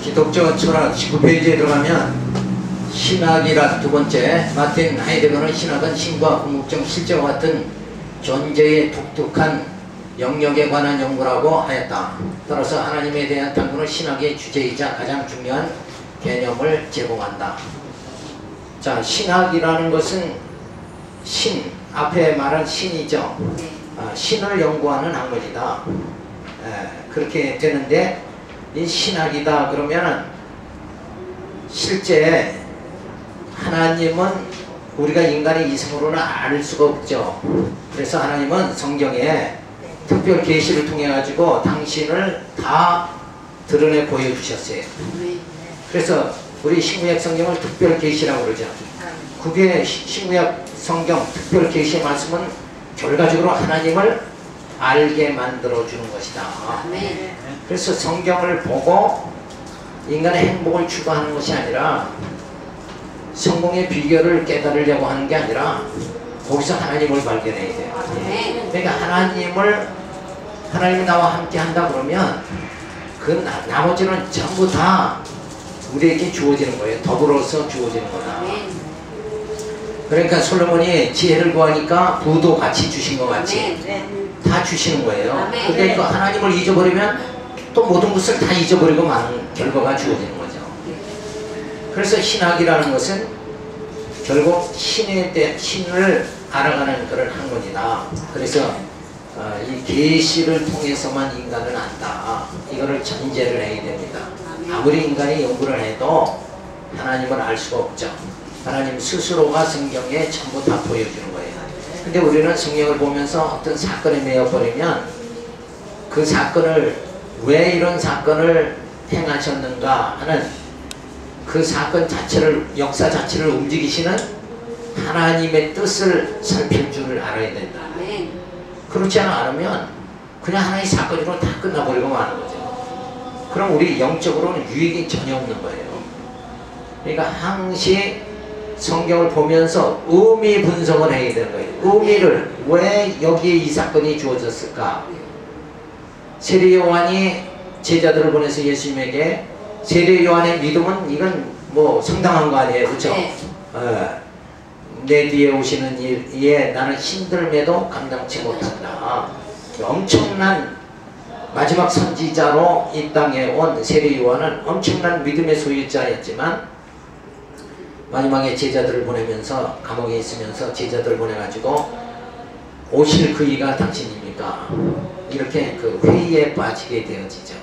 기독교 철학 19페이지에 들어가면 신학이라 두 번째, 마틴 하이데거는 신학은 신과 궁극적 실제와 같은 존재의 독특한 영역에 관한 연구라고 하였다. 따라서 하나님에 대한 탐구는 신학의 주제이자 가장 중요한 개념을 제공한다. 자, 신학이라는 것은 신, 앞에 말한 신이죠. 신을 연구하는 학문이다. 그렇게 되는데, 이 신학이다 그러면 실제 하나님은 우리가 인간의 이성으로는 알 수가 없죠. 그래서 하나님은 성경에 특별 계시를 통해 가지고 당신을 다 드러내 보여주셨어요. 그래서 우리 신구약 성경을 특별 계시라고 그러죠. 그게 신구약 성경 특별 계시의 말씀은 결과적으로 하나님을 알게 만들어주는 것이다. 그래서 성경을 보고 인간의 행복을 추구하는 것이 아니라 성공의 비결을 깨달으려고 하는 게 아니라 거기서 하나님을 발견해야 돼요. 그러니까 하나님이 나와 함께 한다 그러면 그 나머지는 전부 다 우리에게 주어지는 거예요. 더불어서 주어지는 거다. 그러니까 솔로몬이 지혜를 구하니까 부도 같이 주신 것 같이 다 주시는 거예요. 근데 그 하나님을 잊어버리면 또 모든 것을 다 잊어버리고 마는 결과가 주어지는 거죠. 그래서 신학이라는 것은 결국 신을 알아가는 그런 학문이다. 그래서 이 계시를 통해서만 인간을 안다. 이거를 전제를 해야 됩니다. 아무리 인간이 연구를 해도 하나님을 알 수가 없죠. 하나님 스스로가 성경에 전부 다 보여주는 거예요. 근데 우리는 성경을 보면서 어떤 사건에 매여버리면 그 사건을 왜 이런 사건을 행하셨는가 하는 그 사건 자체를, 역사 자체를 움직이시는 하나님의 뜻을 살필 줄을 알아야 된다. 그렇지 않으면 그냥 하나의 사건으로 다 끝나버리고 마는 거죠. 그럼 우리 영적으로는 유익이 전혀 없는 거예요. 그러니까 항시 성경을 보면서 의미 분석을 해야 되는 거예요. 의미를, 왜 여기에 이 사건이 주어졌을까? 세례 요한이 제자들을 보내서 예수님에게, 세례 요한의 믿음은 이건 뭐 상당한 거 아니에요, 그렇죠? 내 뒤에 오시는 이에 나는 힘들매도 감당치 못한다. 엄청난 마지막 선지자로 이 땅에 온 세례 요한은 엄청난 믿음의 소유자였지만 마지막에 제자들을 보내면서 감옥에 있으면서 제자들을 보내가지고 오실 그이가 당신입니까? 이렇게 그 회의에 빠지게 되어지죠.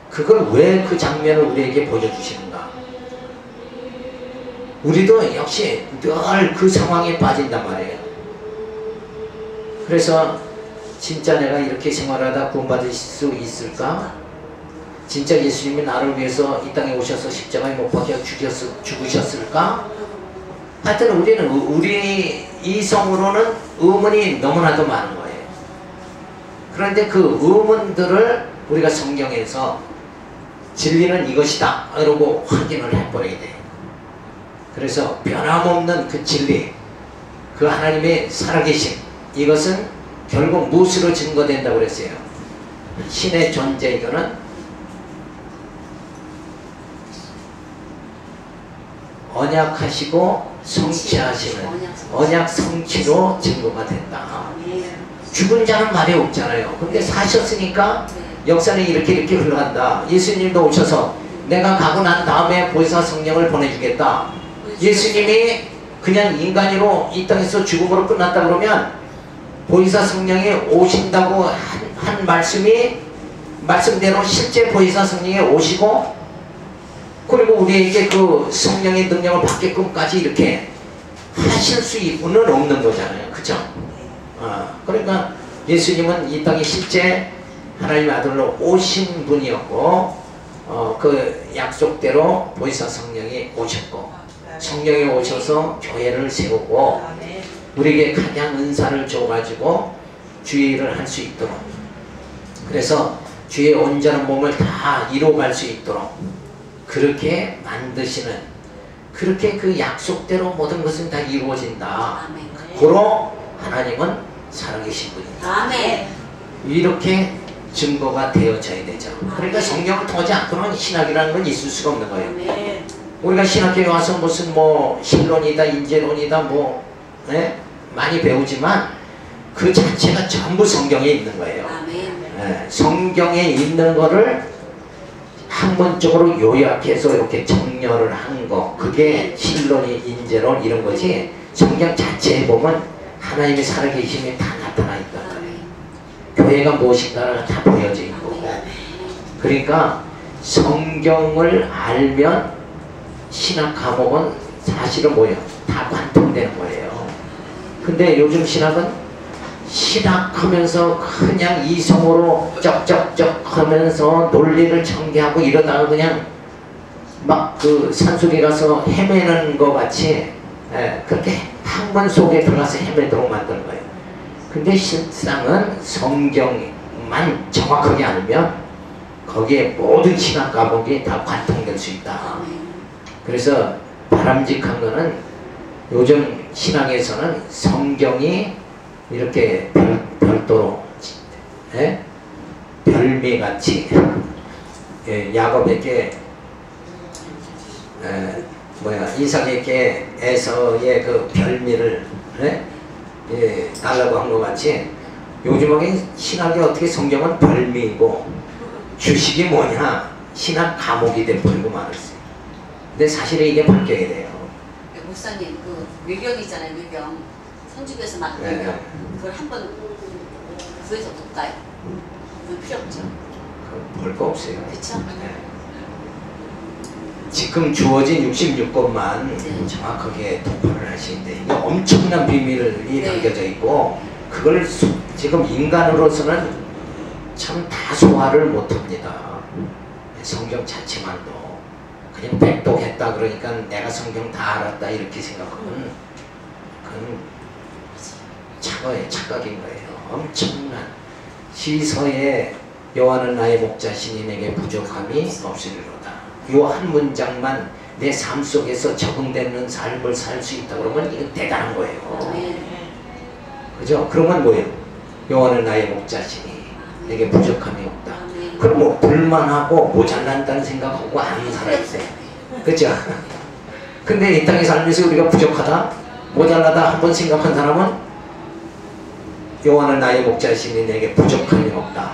그걸 왜 그 장면을 우리에게 보여주시는가? 우리도 역시 늘 그 상황에 빠진단 말이에요. 그래서 진짜 내가 이렇게 생활하다 구원받을 수 있을까? 진짜 예수님이 나를 위해서 이 땅에 오셔서 십자가에 못 박혀 죽으셨을까? 하여튼 우리 이성으로는 의문이 너무나도 많은 거예요. 그런데 그 의문들을 우리가 성경에서 진리는 이것이다 이러고 확인을 해버려야 돼. 그래서 변함없는 그 진리, 그 하나님의 살아계심, 이것은 결국 무엇으로 증거된다고 그랬어요? 신의 존재, 이거는 언약하시고 성취하시는 언약 성취로 증거가 된다. 죽은 자는 말이 없잖아요. 근데 사셨으니까 역사는 이렇게 흘러간다. 예수님도 오셔서 내가 가고 난 다음에 보혜사 성령을 보내주겠다. 예수님이 그냥 인간으로 이 땅에서 죽음으로 끝났다 그러면 보혜사 성령이 오신다고 한 말씀대로 실제 보혜사 성령이 오시고, 그리고 우리에게 그 성령의 능력을 받게끔까지 이렇게 하실 수는 없는 거잖아요. 그죠? 그러니까 예수님은 이 땅에 실제 하나님의 아들로 오신 분이었고, 그 약속대로 보혜사 성령이 오셨고, 성령이 오셔서 교회를 세우고 우리에게 가장 은사를 줘가지고 주의 일을 할 수 있도록, 그래서 주의 온전한 몸을 다 이루어갈 수 있도록 그렇게 만드시는, 그렇게 그 약속대로 모든 것은 다 이루어진다. 고로 하나님은 살아계신 분이다. 아멘. 이렇게 증거가 되어져야 되죠. 그러니까 성경을 통하지 않고는 신학이라는 건 있을 수가 없는 거예요. 아멘. 우리가 신학교에 와서 무슨 뭐 신론이다 인재론이다 뭐 많이 배우지만 그 자체가 전부 성경에 있는 거예요. 아멘. 성경에 있는 거를 학문적으로 요약해서 이렇게 정렬을 한 거, 그게 신론이 인재론 이런 거지. 성경 자체에 보면 하나님의 살아계심이 다 나타나 있단 말이에요. 교회가 무엇인가가 다 보여져 있고. 그러니까 성경을 알면 신학 과목은 사실은 뭐예요? 다 관통되는 거예요. 근데 요즘 신학은 신학하면서 그냥 이성으로 쩍쩍쩍 하면서 논리를 전개하고 이러다가 그냥 막 그 산속에 가서 헤매는 것 같이 그렇게 학문 속에 들어가서 헤매도록 만드는 거예요. 근데 실상은 성경만 정확하게 알면 거기에 모든 신학 과목이 다 관통될 수 있다. 그래서 바람직한 거는 요즘 신학에서는 성경이 이렇게 별도로 별미같이 야곱에게 이삭에게 에서의 그 별미를 달라고 한 것 같이 요즘에 신학이 어떻게 성경은 별미이고 주식이 뭐냐 신학 과목이 돼버리고 말았어요. 근데 사실은 이게 바뀌어야 돼요. 목사님 그 묘경이잖아요. 묘경 선주교에서 맡은 묘경 그걸 한번 구해서 볼까요? 그건 필요 없죠. 볼 거 없어요. 그렇죠? 지금 주어진 66권만 정확하게 통과를 하시는데 이게 엄청난 비밀이 담겨져 있고 그걸 지금 인간으로서는 참 다 소화를 못합니다. 성경 자체만도 그냥 백독했다 그러니까 내가 성경 다 알았다 이렇게 생각하면 그건 착각인 거예요. 엄청난 시서에 여호와는 나의 목자시니 내게 부족함이 없으리로다. 이 한 문장만 내 삶 속에서 적응되는 삶을 살 수 있다 그러면 이건 대단한 거예요. 그죠? 그러면 뭐예요? 여호와는 나의 목자시니 내게 부족함이 없다. 그럼 뭐 불만하고 모자란다는 생각하고 안 살아있어요. 그죠? 근데 이 땅에 살면서 우리가 부족하다 모자라다 한번 생각한 사람은 여호와는 나의 목자시니 내게 부족함이 없다.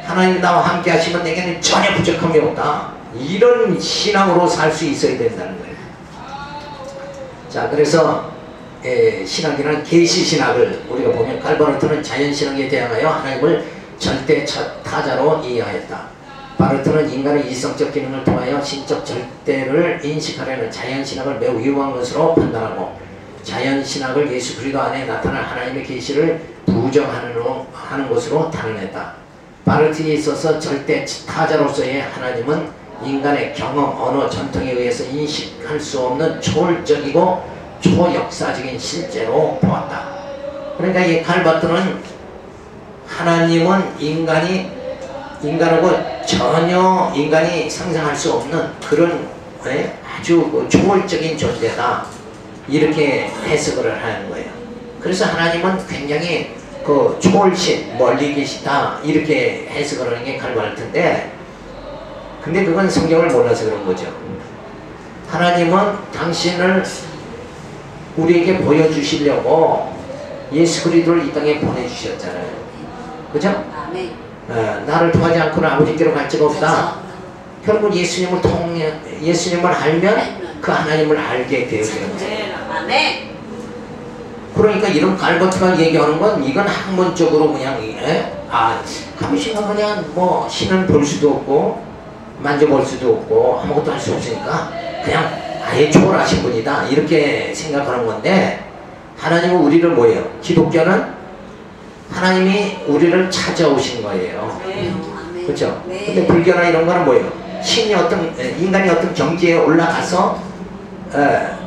하나님 나와 함께 하시면 내게는 전혀 부족함이 없다. 이런 신앙으로 살 수 있어야 된다는 거예요. 자, 그래서 신학이라는 계시신학을 우리가 보면 칼바르트는 자연신학에 대항하여 하나님을 절대 타자로 이해하였다. 바르트는 인간의 이성적 기능을 통하여 신적 절대를 인식하려는 자연신학을 매우 위험한 것으로 판단하고 자연신학을 예수 그리스도 안에 나타난 하나님의 계시를 부정하는 것으로 단언했다. 바르트에 있어서 절대 타자로서의 하나님은 인간의 경험, 언어, 전통에 의해서 인식할 수 없는 초월적이고 초역사적인 실제로 보았다. 그러니까 이 칼바트는 하나님은 인간하고 전혀 인간이 상상할 수 없는 그런 아주 초월적인 존재다. 이렇게 해석을 하는 거예요. 그래서 하나님은 굉장히 그 초월신, 멀리 계시다. 이렇게 해석을 하는 게 칼바르트인데 근데 그건 성경을 몰라서 그런 거죠. 하나님은 당신을 우리에게 보여주시려고 예수 그리스도를 이 땅에 보내주셨잖아요. 그죠? 나를 통하지 않고는 아버지께로 갈 수가 없다. 결국 예수님을 알면 그 하나님을 알게 되어지는 거예요. 그러니까 이런 칼바트가 얘기하는 건 이건 학문적으로 그냥 가만히 생각하면 뭐 신은 볼 수도 없고 만져볼 수도 없고 아무것도 할 수 없으니까 그냥 아예 초월하신 분이다 이렇게 생각하는 건데 하나님은 우리를 뭐예요? 기독교는 하나님이 우리를 찾아오신 거예요. 그렇죠? 근데 불교나 이런 거는 뭐예요? 신이 인간이 어떤 경지에 올라가서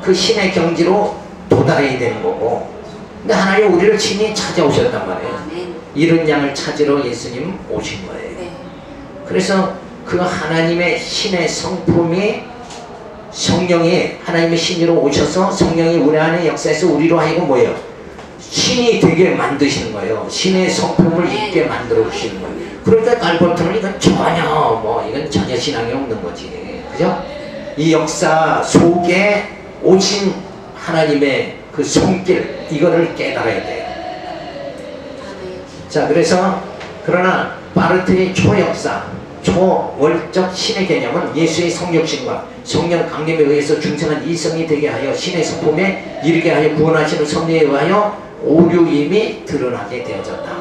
그 신의 경지로 도달해야 되는 거고 근데 하나님은 우리를 친히 찾아오셨단 말이에요. 이런 양을 찾으러 예수님 오신 거예요. 그래서 그 하나님의 신의 성품이 성령이 하나님의 신으로 오셔서 성령이 우리 안에 역사해서 우리로 하여금 뭐예요? 신이 되게 만드시는 거예요. 신의 성품을 있게 만들어 주시는 거예요. 그러니까 갈보트는 이건 전혀 신앙이 없는 거지. 그죠? 이 역사 속에 오신 하나님의 그 손길, 이거를 깨달아야 돼요. 자, 그래서 그러나 바르트의 초역사, 초월적 신의 개념은 예수의 성육신과 성령 강림에 의해서 중생한 이성이 되게 하여 신의 성품에 이르게 하여 구원하시는 섭리에 의하여 오류임이 드러나게 되어졌다.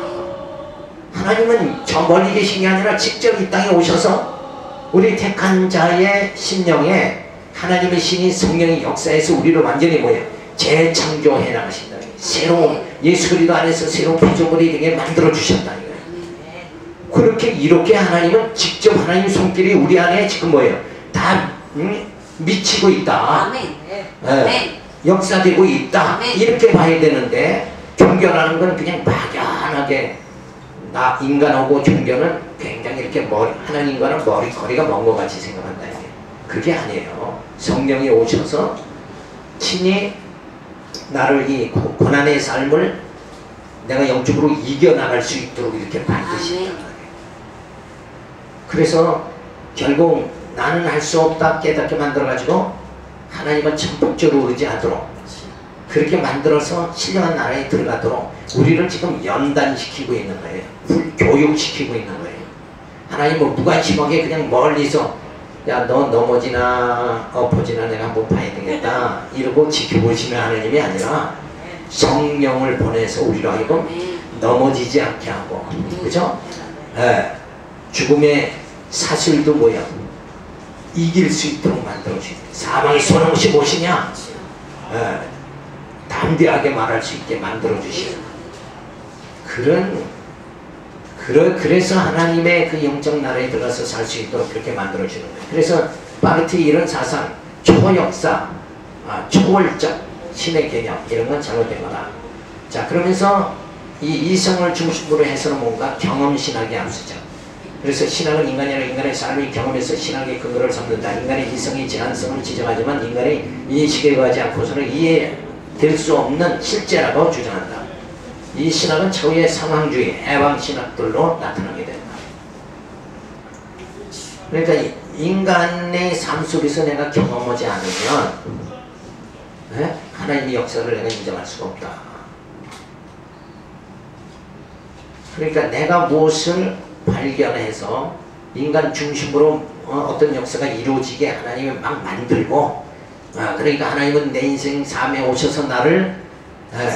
하나님은 저 멀리 계신 게 아니라 직접 이 땅에 오셔서 우리 택한 자의 심령에 하나님의 신이 성령의 역사에서 우리를 완전히 재창조해 나가신다. 새로운 예수 그리스도 안에서 새로운 피조물이 되게 만들어 주셨다. 그렇게 이렇게 하나님은 직접 하나님 손길이 우리 안에 지금 다 미치고 있다. 역사되고 있다. 이렇게 봐야 되는데 종교라는 건 그냥 막연하게 나 인간하고 종교는 굉장히 이렇게 하나님과는 거리가 먼 것 같이 생각한다. 그게 아니에요. 성령이 오셔서 친히 나를 이 고난의 삶을 내가 영적으로 이겨나갈 수 있도록 이렇게 만드신다. 그래서 결국 나는 할 수 없다 깨닫게 만들어가지고 하나님은 천국적으로 의지하도록 그렇게 만들어서 신령한 나라에 들어가도록 우리를 지금 연단시키고 있는 거예요. 교육시키고 있는 거예요. 하나님은 무관심하게 그냥 멀리서 야, 너 넘어지나 엎어지나 내가 한번 봐야 되겠다 이러고 지켜보시는 하나님이 아니라 성령을 보내서 우리로 하여금 넘어지지 않게 하고, 그죠? 죽음의 사슬도 이길 수 있도록 만들어주세요. 사망의 소나무시 무엇이냐? 담대하게 말할 수 있게 만들어주시고, 그래서 하나님의 그 영적 나라에 들어가서 살 수 있도록 그렇게 만들어주는 거예요. 그래서 바르트의 이런 사상, 초역사, 초월적 신의 개념, 이런 건 잘못된 거다. 자, 그러면서 이 이성을 중심으로 해서는 뭔가 경험신학이 앞서죠. 그래서 신학은 인간의 삶이 경험해서 신학의 근거를 삼는다. 인간의 이성이 제한성을 지정하지만 인간의 인식에 의하지 않고서는 이해될 수 없는 실제라고 주장한다. 이 신학은 처우의 상황주의, 해방신학들로 나타나게 된다. 그러니까 인간의 삶 속에서 내가 경험하지 않으면 하나님의 역사를 내가 인정할 수가 없다. 그러니까 내가 무엇을 발견해서 인간 중심으로 어떤 역사가 이루어지게 하나님이 막 만들고, 그러니까 하나님은 내 인생 삶에 오셔서 나를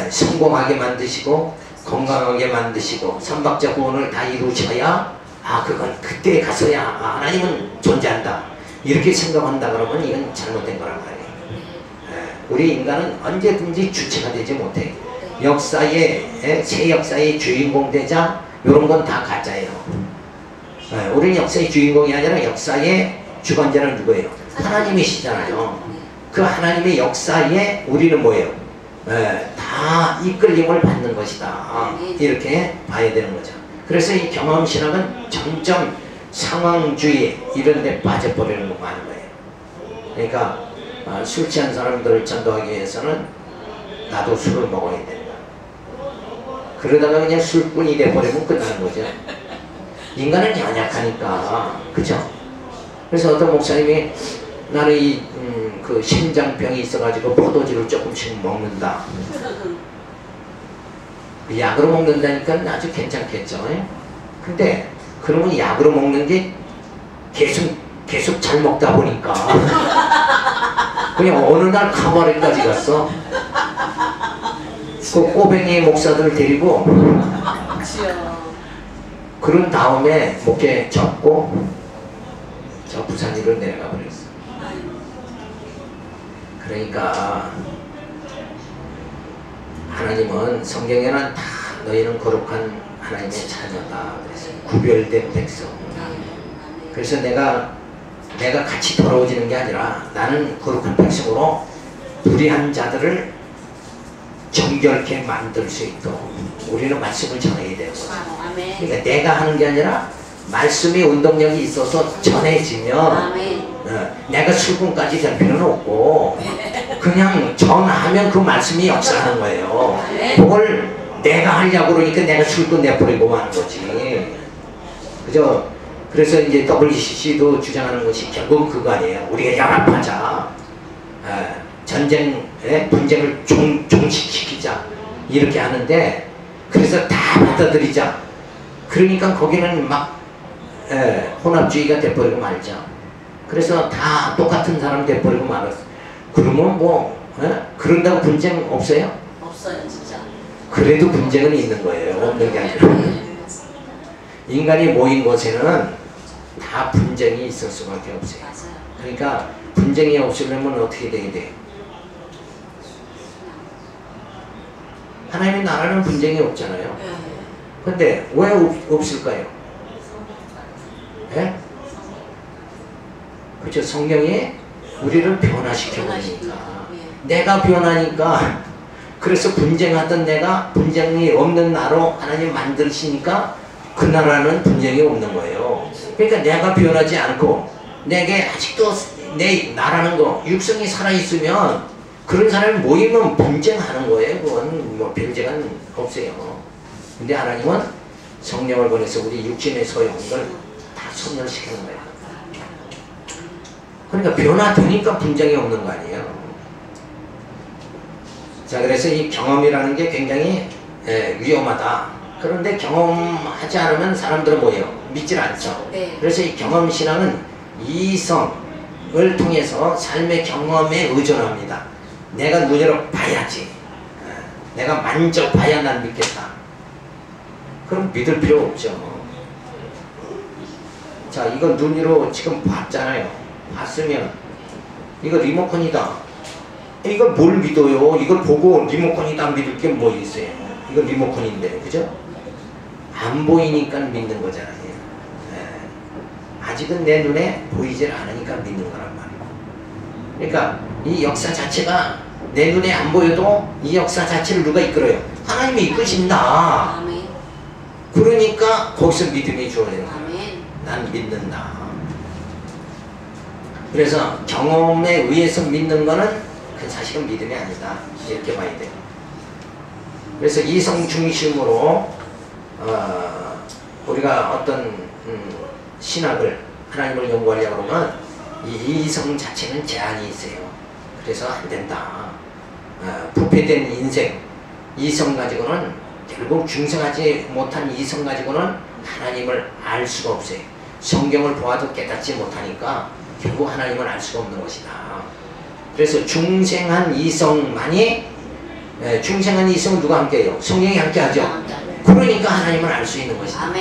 성공하게 만드시고 건강하게 만드시고 삼박자 구원을 다 이루셔야 그건 그때 가서야 하나님은 존재한다 이렇게 생각한다 그러면 이건 잘못된 거란 말이에요. 우리 인간은 언제든지 주체가 되지 못해. 역사의 새 역사의 주인공 되자 이런 건 다 가짜예요. 우리는 역사의 주인공이 아니라 역사의 주관자는 누구예요? 하나님이시잖아요. 그 하나님의 역사에 우리는 뭐예요? 다 이끌림을 받는 것이다. 이렇게 봐야 되는 거죠. 그래서 이 경험신학은 점점 상황주의 이런 데 빠져버리는 거 많은 거예요. 그러니까 술 취한 사람들을 전도하기 위해서는 나도 술을 먹어야 된다. 그러다가 그냥 술꾼이 돼버리면 끝나는 거죠. 인간은 연약하니까, 그죠? 그래서 어떤 목사님이 나는 그 심장병이 있어가지고 포도주를 조금씩 먹는다. 약으로 먹는다니까 아주 괜찮겠죠. 근데 그러면 약으로 먹는 게 계속 잘 먹다 보니까 그냥 어느 날 카바레까지 갔어. 그 꼬뱅이 목사들 데리고 그런 다음에 목회 접고 저 부산으로 내려가 버렸어. 그러니까 하나님은 성경에는 다 너희는 거룩한 하나님의 자녀다. 그래서 구별된 백성. 그래서 내가 같이 돌아오지는 게 아니라 나는 거룩한 백성으로 불의한 자들을 정결케 만들 수 있도록 우리는 말씀을 전해야 되는 거죠. 그러니까 내가 하는 게 아니라 말씀이 운동력이 있어서 전해지면 내가 출근까지 될 필요는 없고 그 그냥 전하면 그 말씀이 역사하는 거예요. 그걸 내가 하려고 그러니까 내가 줄곧 내버리고 하는 거지. 그죠? 그래서 이제 WCC도 주장하는 것이 결국 그거 아니에요. 우리가 연합하자. 전쟁의 분쟁을 종식시키자. 이렇게 하는데, 그래서 다 받아들이자. 그러니까 거기는 막 혼합주의가 돼버리고 말자. 그래서 다 똑같은 사람 돼버리고 말았어. 그러면 뭐 그런다고 분쟁 없어요? 없어요, 진짜. 그래도 분쟁은 있는 거예요. 없는 게 아니라. 인간이 모인 곳에는 다 분쟁이 있을 수밖에 없어요. 맞아요. 그러니까 분쟁이 없으려면 어떻게 돼야 돼? 하나님의 나라는 분쟁이 없잖아요. 근데 왜 없을까요? 예? 그렇죠. 성경이 우리를 변화시켜 버리니까. 내가 변하니까, 그래서 분쟁하던 내가 분쟁이 없는 나로 하나님 만드시니까 그 나라는 분쟁이 없는 거예요. 그러니까 내가 변하지 않고 내게 아직도 내 나라는 거, 육성이 살아있으면 그런 사람이 모이면 분쟁하는 거예요. 그건 뭐 변쟁은 없어요. 근데 하나님은 성령을 보내서 우리 육신의 소용을 다 소멸시키는 거예요. 그러니까 변화되니까 분쟁이 없는 거 아니에요. 자, 그래서 이 경험이라는 게 굉장히 위험하다. 그런데 경험하지 않으면 사람들은 뭐예요? 믿질 않죠. 그래서 이 경험신앙은 이성을 통해서 삶의 경험에 의존합니다. 내가 눈으로 봐야지. 내가 만져봐야 난 믿겠다. 그럼 믿을 필요 없죠. 자, 이거 눈으로 지금 봤잖아요. 봤으면 이거 리모컨이다. 이걸 뭘 믿어요? 이걸 보고 리모컨이다 믿을 게 뭐 있어요? 이거 리모컨인데, 그죠? 안 보이니까 믿는 거잖아요. 아직은 내 눈에 보이질 않으니까 믿는 거란 말이에요. 그러니까 이 역사 자체가 내 눈에 안 보여도 이 역사 자체를 누가 이끌어요? 하나님이 이끄신다. 그러니까 거기서 믿음이 주어지는 거예요. 난 믿는다. 그래서 경험에 의해서 믿는 거는 그 사실은 믿음이 아니다. 이렇게 봐야 돼요. 그래서 이성 중심으로 우리가 어떤 신학을 하나님을 연구하려고 그러면 이 이성 자체는 제한이 있어요. 그래서 안 된다. 부패된 인생, 이성 가지고는 결국 중생하지 못한 이성 가지고는 하나님을 알 수가 없어요. 성경을 보아도 깨닫지 못하니까 결국 하나님을 알 수가 없는 것이다. 그래서 중생한 이성만이, 중생한 이성은 누가 함께해요? 성령이 함께하죠. 그러니까 하나님을 알 수 있는 것이다.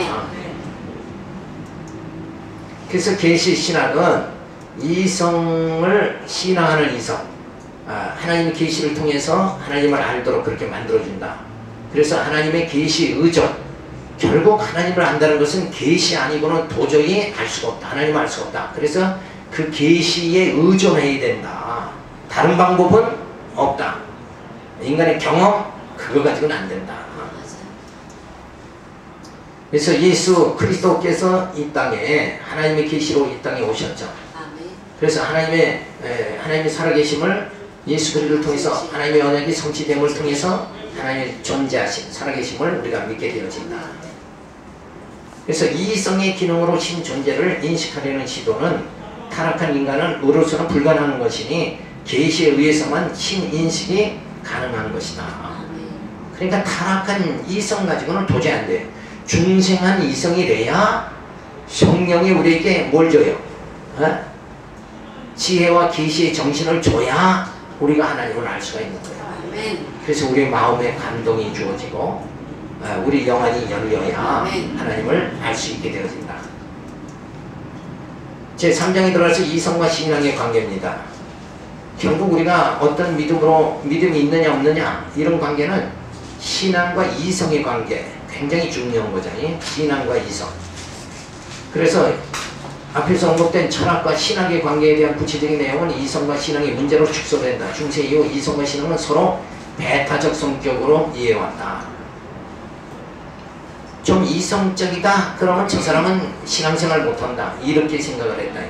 그래서 계시 신학은 이성을 신앙하는 이성, 하나님의 계시를 통해서 하나님을 알도록 그렇게 만들어준다. 그래서 하나님의 계시 의존, 결국 하나님을 안다는 것은 계시 아니고는 도저히 알 수가 없다. 하나님을 알 수가 없다. 그래서 그 계시에 의존해야 된다. 다른 방법은 없다. 인간의 경험, 그거 가지고는 안 된다. 그래서 예수 그리스도께서 이 땅에 하나님의 계시로 이 땅에 오셨죠. 그래서 하나님의 살아계심을 예수 그리스도를 통해서, 하나님의 언약이 성취됨을 통해서 하나님의 존재하신 살아계심을 우리가 믿게 되어진다. 그래서 이성의 기능으로 신 존재를 인식하려는 시도는 타락한 인간은 의로서는 불가능한 것이니 계시에 의해서만 신 인식이 가능한 것이다. 그러니까 타락한 이성 가지고는 도저히 안 돼요. 중생한 이성이 돼야 성령이 우리에게 뭘 줘요? 지혜와 계시의 정신을 줘야 우리가 하나님을 알 수가 있는 거예요. 그래서 우리 마음에 감동이 주어지고 우리 영안이 열려야 하나님을 알 수 있게 되어진다. 제3장에 들어가서 이성과 신앙의 관계입니다. 결국 우리가 어떤 믿음이 있느냐 없느냐 이런 관계는 신앙과 이성의 관계, 굉장히 중요한 거잖아요. 신앙과 이성. 그래서 앞에서 언급된 철학과 신학의 관계에 대한 구체적인 내용은 이성과 신앙의 문제로 축소된다. 중세 이후 이성과 신앙은 서로 배타적 성격으로 이해해왔다. 좀 이성적이다 그러면 저 사람은 신앙생활 못한다 이렇게 생각을 했다.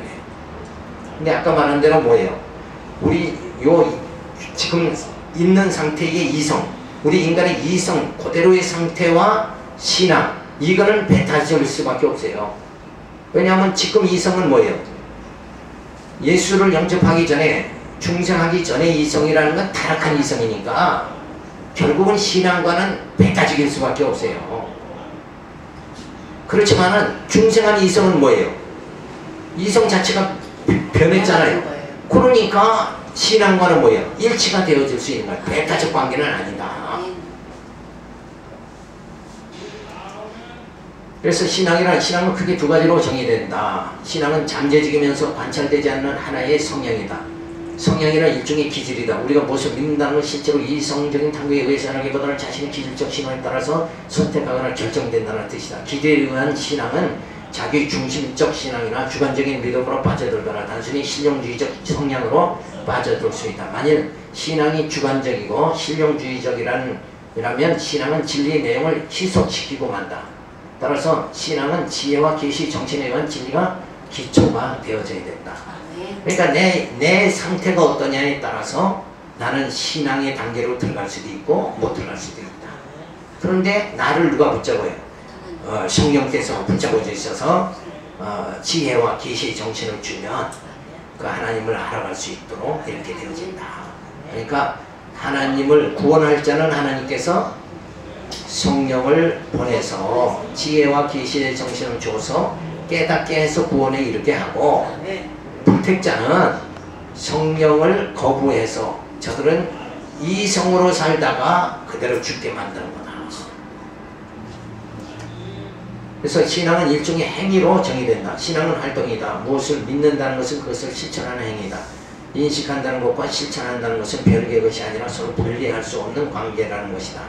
근데 아까 말한 대로 뭐예요? 우리 요 지금 있는 상태의 이성, 우리 인간의 이성 그대로의 상태와 신앙, 이거는 배타적일 수밖에 없어요. 왜냐하면 지금 이성은 뭐예요? 예수를 영접하기 전에, 중생하기 전에 이성이라는 건 타락한 이성이니까 결국은 신앙과는 배타적일 수밖에 없어요. 그렇지만은 중생한 이성은 뭐예요? 이성 자체가 변했잖아요. 그러니까 신앙과는 뭐예요? 일치가 되어질 수 있는 거예요. 배타적 관계는 아니다. 그래서 신앙은 크게 두 가지로 정의된다. 신앙은 잠재적이면서 관찰되지 않는 하나의 성향이다. 성향이란 일종의 기질이다. 우리가 무엇을 믿는다는 건 실제로 이성적인 탐구에 의해서라기보다는 자신의 기질적 신앙에 따라서 선택하거나 결정된다는 뜻이다. 기대에 의한 신앙은 자기 중심적 신앙이나 주관적인 믿음으로 빠져들거나 단순히 실용주의적 성향으로 빠져들 수 있다. 만일 신앙이 주관적이고 실용주의적이라면 신앙은 진리의 내용을 희석시키고 만다. 따라서 신앙은 지혜와 계시 정신에 의한 진리가 기초가 되어져야 된다. 그러니까 내 상태가 어떠냐에 따라서 나는 신앙의 단계로 들어갈 수도 있고 못 들어갈 수도 있다. 그런데 나를 누가 붙잡아요? 성령께서 붙잡아져 있어서 지혜와 계시 정신을 주면 그 하나님을 알아갈 수 있도록 이렇게 되어진다. 그러니까 하나님을 구원할 자는 하나님께서 성령을 보내서 지혜와 계시의 정신을 줘서 깨닫게 해서 구원에 이르게 하고, 불택자는 성령을 거부해서 저들은 이성으로 살다가 그대로 죽게 만드는 거다. 그래서 신앙은 일종의 행위로 정의된다. 신앙은 활동이다. 무엇을 믿는다는 것은 그것을 실천하는 행위다. 인식한다는 것과 실천한다는 것은 별개의 것이 아니라 서로 분리할 수 없는 관계라는 것이다.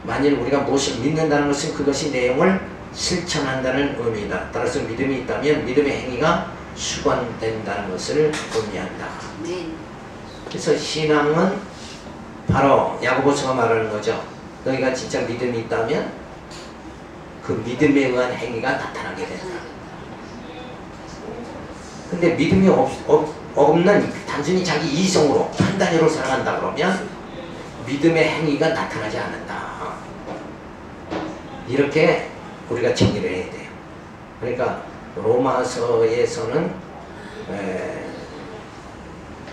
만일 우리가 무엇을 믿는다는 것은 그것이 내용을 실천한다는 의미이다. 따라서 믿음이 있다면 믿음의 행위가 수반된다는 것을 의미한다. 그래서 신앙은 바로 야고보서가 말하는 거죠. 너희가 진짜 믿음이 있다면 그 믿음에 의한 행위가 나타나게 된다. 근데 믿음이 없는 단순히 자기 이성으로 판단으로 살아간다 그러면 믿음의 행위가 나타나지 않는다. 이렇게 우리가 정의를 해야 돼요. 그러니까 로마서에서는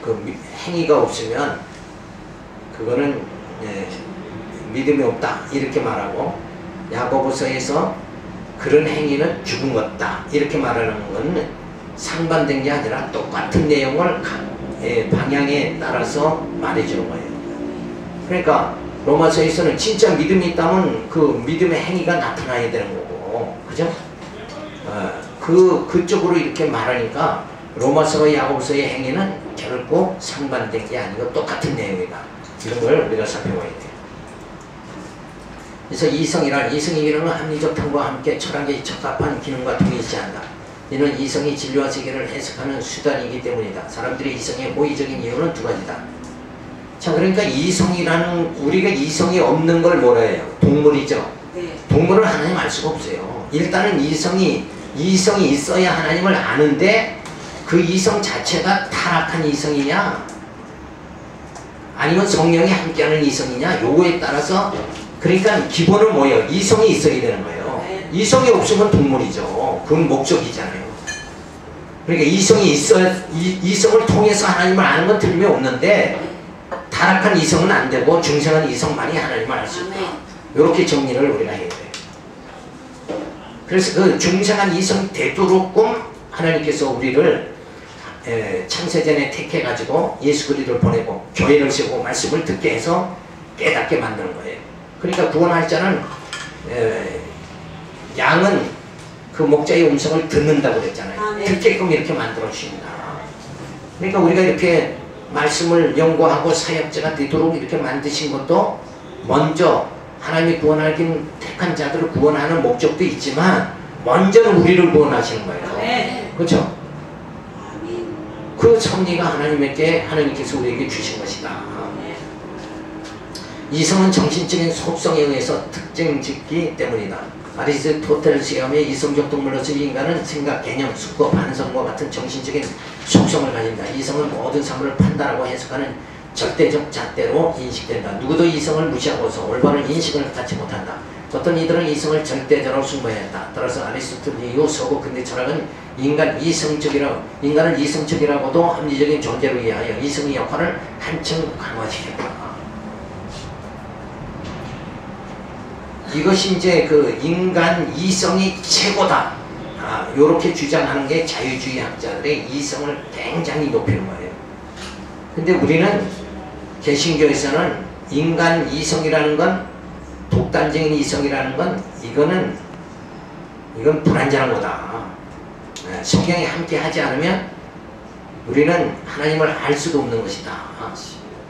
그 행위가 없으면 그거는 믿음이 없다 이렇게 말하고, 야고보서에서 그런 행위는 죽은 것다 이렇게 말하는 건 상반된 게 아니라 똑같은 내용을 방향에 따라서 말해주는 거예요. 그러니까 로마서에서는 진짜 믿음이 있다면 그 믿음의 행위가 나타나야 되는 거고, 그죠? 그쪽으로 이렇게 말하니까 로마서와 야고보서의 행위는 결코 상반된 게 아니고 똑같은 내용이다. 이런 걸 우리가 살펴봐야 돼요. 그래서 이성의 기능은 합리적 탐구와 함께 철학의 적합한 기능과 동일시한다. 이는 이성이 진리와 세계를 해석하는 수단이기 때문이다. 사람들이 이성의 호의적인 이유는 두 가지다. 자, 그러니까 우리가 이성이 없는 걸 뭐라 해요? 동물이죠. 동물은 하나님 알 수가 없어요. 일단은 이성이 있어야 하나님을 아는데, 그 이성 자체가 타락한 이성이냐 아니면 성령이 함께하는 이성이냐, 요거에 따라서, 그러니까 기본은 뭐예요? 이성이 있어야 되는 거예요. 이성이 없으면 동물이죠. 그건 목적이잖아요. 그러니까 이성을 통해서 하나님을 아는 건 틀림이 없는데, 타락한 이성은 안 되고 중생한 이성만이 하나님을 알 수 있다. 이렇게 정리를 우리가 해야 돼요. 그래서 그 중생한 이성 되도록끔 하나님께서 우리를 창세전에 택해가지고 예수 그리스도를 보내고 교회를 세우고 말씀을 듣게 해서 깨닫게 만드는 거예요. 그러니까 구원할 자는 양은 그 목자의 음성을 듣는다고 그랬잖아요. 듣게끔 이렇게 만들어 주신다. 그러니까 우리가 이렇게 말씀을 연구하고 사역자가 되도록 이렇게 만드신 것도 먼저 하나님이 구원하긴 택한 자들을 구원하는 목적도 있지만 먼저는 우리를 구원하시는 거예요. 그렇죠? 그 섭리가 하나님께서 우리에게 주신 것이다. 이성은 정신적인 속성에 의해서 특징짓기 때문이다. 아리스토텔 시험의 이성적 동물로서 인간은 생각, 개념, 수고, 반성과 같은 정신적인 속성을 가진다. 이성은 모든 사물을 판단하고 해석하는 절대적 잣대로 인식된다. 누구도 이성을 무시하고서 올바른 인식을 갖지 못한다. 어떤 이들은 이성을 절대자로 숭배했다. 따라서 아리스토텔이 요소고 근대 철학은 인간을 이성적이라고도 합리적인 존재로 이해하여 이성의 역할을 한층 강화시켰다. 이것이 이제 그 인간 이성이 최고다. 요렇게 주장하는 게 자유주의 학자들의 이성을 굉장히 높이는 거예요. 근데 우리는 개신교에서는 인간 이성이라는 건, 독단적인 이성이라는 건 이건 불완전한 거다. 성경이 함께 하지 않으면 우리는 하나님을 알 수도 없는 것이다.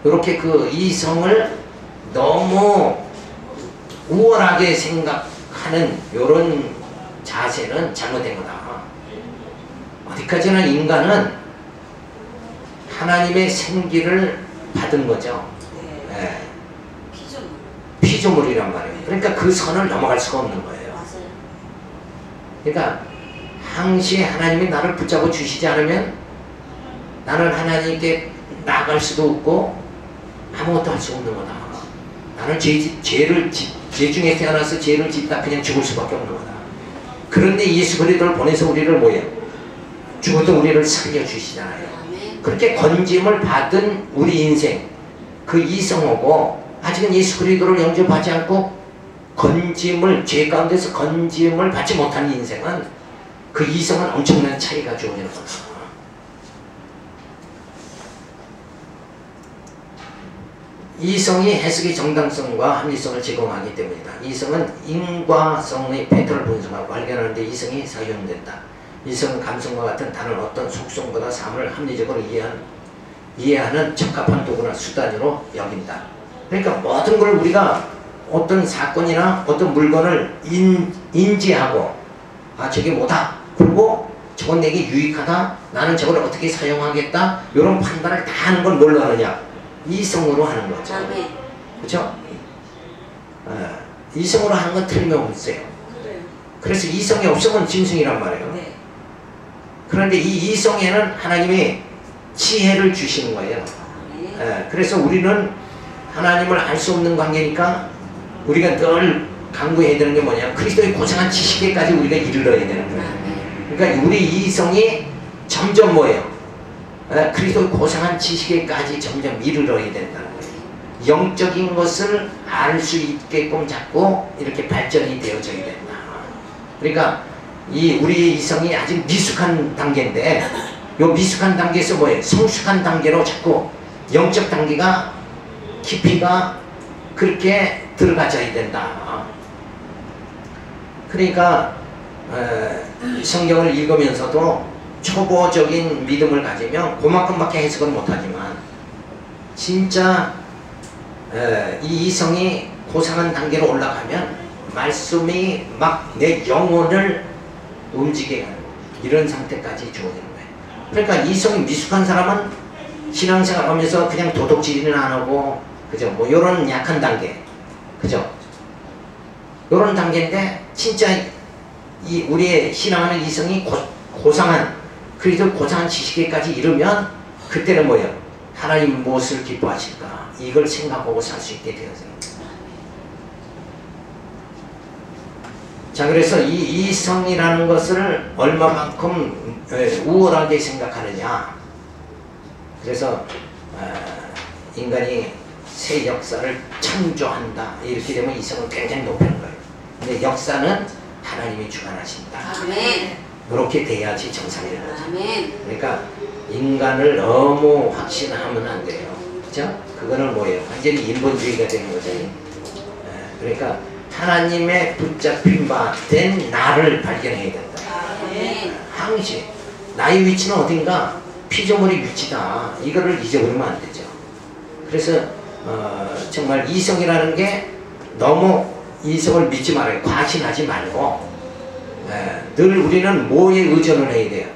이렇게 그 이성을 너무 우월하게 생각하는 이런 자세는 잘못된 거다. 어디까지나 인간은 하나님의 생기를 받은 거죠. 네. 피조물이란 말이에요. 그러니까 그 선을 넘어갈 수가 없는 거예요. 맞아요. 그러니까 항시 하나님이 나를 붙잡아 주시지 않으면 나는 하나님께 나아갈 수도 없고 아무것도 할 수 없는 거다. 나는 죄 중에 태어나서 죄를 짓다 그냥 죽을 수밖에 없는 거다. 그런데 예수 그리스도를 보내서 우리를 뭐예요? 죽어도 우리를 살려주시잖아요. 그렇게 건짐을 받은 우리 인생, 그 이성하고 아직은 예수 그리스도를 영접하지 않고 죄 가운데서 건짐을 받지 못한 인생은, 그 이성은 엄청난 차이가 주어지는 겁니다. 이성이 해석의 정당성과 합리성을 제공하기 때문이다. 이성은 인과성의 패턴을 분석하고 발견하는 데 이성이 사용된다. 이성은 감성과 같은 다른 어떤 속성보다 삶을 합리적으로 이해하는 적합한 도구나 수단으로 여긴다. 그러니까 모든 걸 우리가 어떤 사건이나 어떤 물건을 인지하고 저게 뭐다, 그리고 저건 내게 유익하다, 나는 저걸 어떻게 사용하겠다, 이런 판단을 다 하는 건 뭘로 하느냐? 이성으로 하는 거죠. 그렇죠? 이성으로 하는 건 틀림없어요. 그래서 이성이 없으면 짐승이란 말이에요. 네. 그런데 이 이성에는 하나님이 지혜를 주시는 거예요. 그래서 우리는 하나님을 알 수 없는 관계니까 우리가 늘 강구해야 되는 게 뭐냐? 그리스도의 고상한 지식에까지 우리가 이르러야 되는 거예요. 그러니까 우리 이성이 점점 뭐예요? 그리스도의 고상한 지식에까지 점점 이르러야 된다는 거예요. 영적인 것을 알 수 있게끔 자꾸 이렇게 발전이 되어져야 된다. 그러니까 우리의 이성이 아직 미숙한 단계인데, 이 미숙한 단계에서 뭐예요? 성숙한 단계로 자꾸 영적 단계가 깊이가 그렇게 들어가져야 된다. 그러니까 성경을 읽으면서도 초보적인 믿음을 가지면 그만큼밖에 해석을 못하지만, 진짜 이 이성이 고상한 단계로 올라가면 말씀이 막 내 영혼을 움직이게 하는 이런 상태까지 주어지는 거예요. 그러니까 이성이 미숙한 사람은 신앙생활 하면서 그냥 도덕질은 안 하고, 그죠? 뭐 요런 약한 단계, 그죠? 요런 단계인데, 진짜 우리의 신앙하는 이성이 고상한, 그래도 고상한 지식에까지 이르면 그때는 뭐예요? 하나님 무엇을 기뻐하실까? 이걸 생각하고 살 수 있게 되어져요. 자, 그래서 이 이성이라는 것을 얼마만큼 우월하게 생각하느냐. 그래서 인간이 새 역사를 창조한다, 이렇게 되면 이성은 굉장히 높은 거예요. 근데 역사는 하나님이 주관하신다. 아멘. 그렇게 돼야지 정상인 거죠. 아멘. 그러니까 인간을 너무 확신하면 안 돼요. 그죠? 그거는 뭐예요? 완전히 인본주의가 되는 거죠. 그러니까 하나님의 붙잡힌 바 된 나를 발견해야 된다. 아멘. 항시 나의 위치는 어딘가, 피조물의 위치다, 이거를 잊어버리면 안 되죠. 그래서 정말 이성이라는 게 너무 이성을 믿지 말아요. 과신하지 말고 늘 우리는 뭐에 의존을 해야 돼요?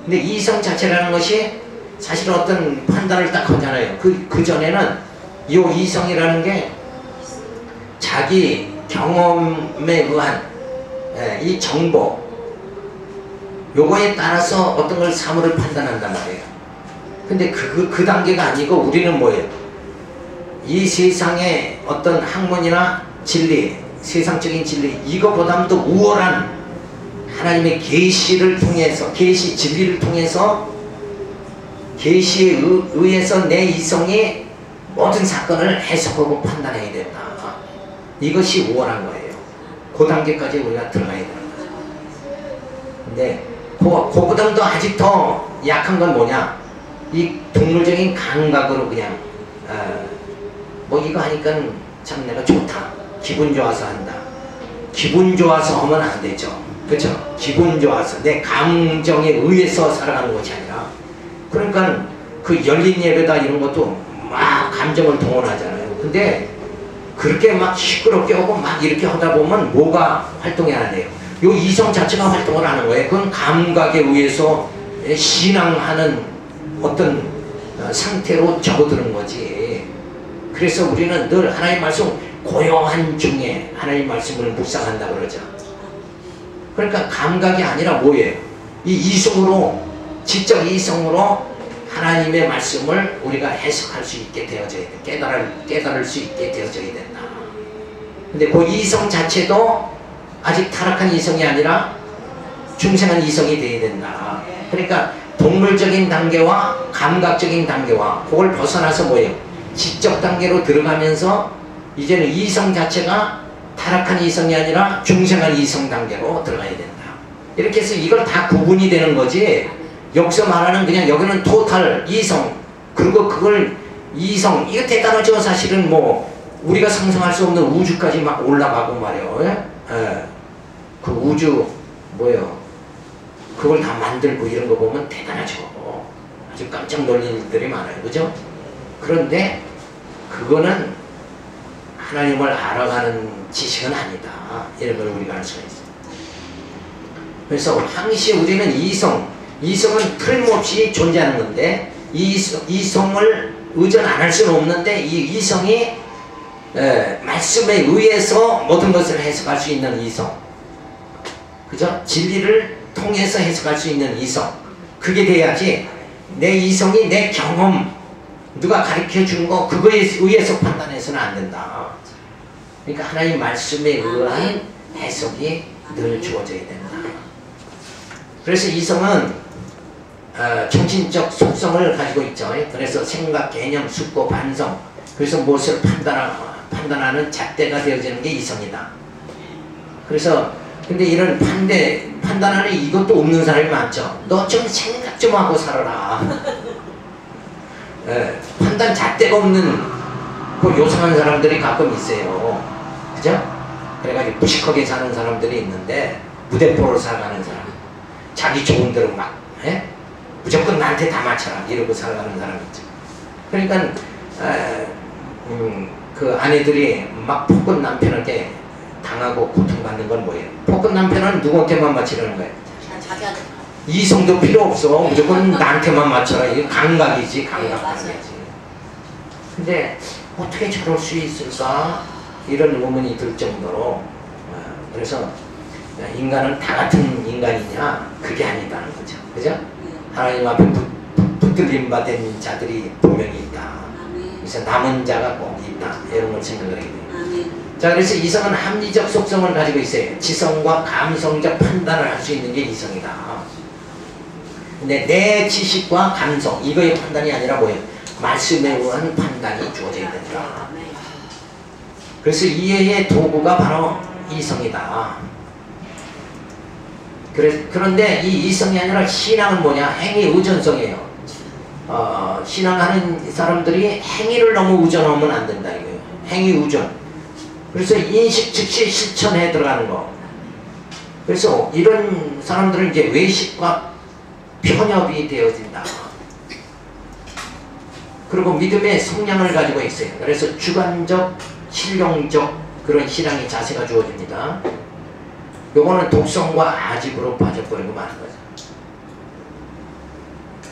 근데 이성 자체라는 것이 사실 어떤 판단을 딱 하잖아요. 그 전에는 이 이성이라는 게 자기 경험에 의한 이 정보, 요거에 따라서 어떤 걸 사물을 판단한단 말이에요. 근데 그 단계가 아니고 우리는 뭐예요? 이 세상의 어떤 학문이나 진리, 세상적인 진리, 이거보다도 우월한 하나님의 계시를 통해서, 계시 진리를 통해서, 계시에 의해서 내 이성이 모든 사건을 해석하고 판단해야 된다. 이것이 우월한 거예요. 그 단계까지 우리가 들어가야 되는 거죠. 근데 그보다도 아직 더 약한 건 뭐냐? 이 동물적인 감각으로 그냥 뭐 이거 하니까 참 내가 좋다, 기분 좋아서 한다. 기분 좋아서 하면 안 되죠. 그렇죠? 기분 좋아서 내 감정에 의해서 살아가는 것이 아니라, 그러니까 그 열린 예배다 이런 것도 막 감정을 동원하잖아요. 근데 그렇게 막 시끄럽게 하고 막 이렇게 하다 보면 뭐가 활동해야 돼요? 요 이성 자체가 활동을 하는 거예요. 그건 감각에 의해서 신앙하는 어떤 상태로 접어드는 거지. 그래서 우리는 늘 하나님 말씀 고요한 중에 하나님 말씀을 묵상한다 그러죠. 그러니까 감각이 아니라 뭐예요? 이 이성으로, 지적 이성으로 하나님의 말씀을 우리가 해석할 수 있게 되어져야 돼. 깨달을 수 있게 되어져야 된다. 근데 그 이성 자체도 아직 타락한 이성이 아니라 중생한 이성이 되어야 된다. 그러니까 동물적인 단계와 감각적인 단계와 그걸 벗어나서 뭐예요? 지적 단계로 들어가면서 이제는 이성 자체가 타락한 이성이 아니라 중생한 이성 단계로 들어가야 된다. 이렇게 해서 이걸 다 구분이 되는 거지. 여기서 말하는 그냥 여기는 토탈 이성, 그리고 그걸 이성, 이거 대단하죠. 사실은 뭐 우리가 상상할 수 없는 우주까지 막 올라가고 말이요. 예? 그 우주 뭐예요? 그걸 다 만들고 이런 거 보면 대단하죠. 아주 깜짝 놀랄 일들이 많아요. 그죠? 그런데 그거는 하나님을 알아가는 지식은 아니다. 이런 걸 우리가 알 수가 있어요. 그래서 항시 우리는 이성은 틀림없이 존재하는 건데, 이성을 의존 안 할 수는 없는데, 이 이성이 말씀에 의해서 모든 것을 해석할 수 있는 이성, 그죠? 진리를 통해서 해석할 수 있는 이성, 그게 돼야지 내 이성이 내 경험, 누가 가르쳐 준 거 그거에 의해서 판단해서는 안 된다. 그러니까 하나님 말씀에 의한 해석이 늘 주어져야 된다. 그래서 이성은 정신적 속성을 가지고 있죠. 그래서 생각, 개념, 숙고, 반성, 그래서 무엇을 판단하는 잣대가 되어지는 게 이성이다. 그래서 근데 이런 판단하는 이것도 없는 사람이 많죠. 너 좀 생각 좀 하고 살아라. 판단 잣대가 없는 그 요상한 사람들이 가끔 있어요. 그죠? 그래가지고 무식하게 사는 사람들이 있는데, 무대포로 살아가는 사람, 자기 좋은 대로 막 무조건 나한테 다 맞춰라 이러고 살아가는 사람 있죠. 그러니까 그 아내들이 막 폭군 남편에게 당하고 고통받는 건 뭐예요? 폭군 남편은 누구한테만 맞추려는 거예요? 자기한테. 이성도 필요 없어. 무조건 나한테만 맞춰라. 이게 감각이지, 감각하는 거지. 근데 어떻게 저럴 수 있을까? 이런 의문이 들 정도로, 그래서 인간은 다 같은 인간이냐? 그게 아니다는 거죠. 그죠? 하나님 앞에 붙들림 받은 자들이 분명히 있다. 그래서 남은 자가 꼭 있다. 이런 걸 생각을 하게 됩니다. 자, 그래서 이성은 합리적 속성을 가지고 있어요. 지성과 감성적 판단을 할 수 있는 게 이성이다. 근데 내 지식과 감성, 이거의 판단이 아니라 뭐예요? 말씀에 의한 판단이 주어져야 된다. 그래서 이해의 도구가 바로 이성이다. 그런데 이 이성이 아니라 신앙은 뭐냐? 행위 의존성이에요. 신앙하는 사람들이 행위를 너무 의존하면 안 된다 이거예요. 행위 의존. 그래서 인식 즉시 실천에 들어가는 거. 그래서 이런 사람들은 이제 외식과 편협이 되어진다. 그리고 믿음의 성량을 가지고 있어요. 그래서 주관적, 실용적 그런 신앙의 자세가 주어집니다. 요거는 독성과 아집으로 빠져버리고 마는 거죠.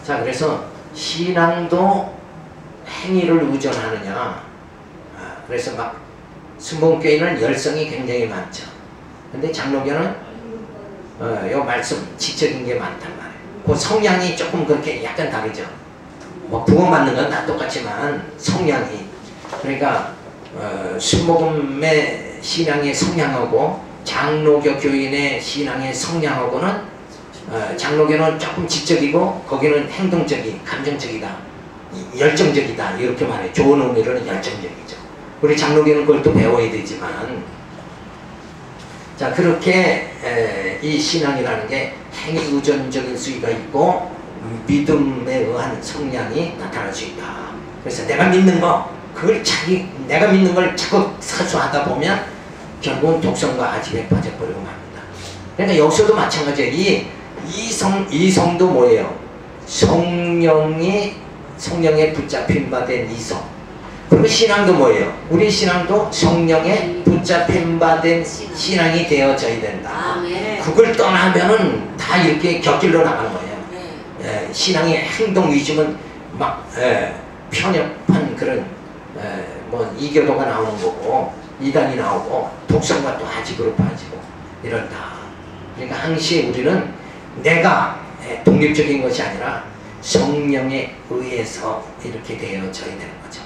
자, 그래서 신앙도 행위를 의존하느냐. 그래서 막 순복음교회는 열성이 굉장히 많죠. 근데 장로교는 요 말씀 지적인 게 많단 말이에요. 그 성향이 조금 그렇게 약간 다르죠. 뭐 구원받는 건 다 똑같지만 성향이, 그러니까 순복음의 신앙의 성향하고 장로교 교인의 신앙의 성향하고는 장로교는 조금 지적이고 거기는 행동적이, 감정적이다, 열정적이다 이렇게 말해요. 좋은 의미로는 열정적이죠. 우리 장로교는 그걸 또 배워야 되지만, 자 그렇게 이 신앙이라는 게 행위 의존적인 수위가 있고 믿음에 의한 성향이 나타날 수 있다. 그래서 내가 믿는 거, 그걸 내가 믿는 걸 자꾸 사수하다 보면 결국은 독성과 아집에 빠져버리고 맙니다. 그러니까 여기서도 마찬가지예요. 이성도 뭐예요? 성령에 붙잡힌 바 된 이성. 그리고 신앙도 뭐예요? 우리 신앙도 성령에 붙잡힌 바 된 신앙이 되어져야 된다. 그걸 떠나면은 다 이렇게 곁길로 나가는 거예요. 신앙의 행동 위주면 막 편협한 그런 뭐 이교도가 나오는 거고 이단이 나오고 독성과 또 아집으로 빠지고 이런다. 그러니까 항시 우리는 내가 독립적인 것이 아니라 성령에 의해서 이렇게 되어져야 되는 거죠.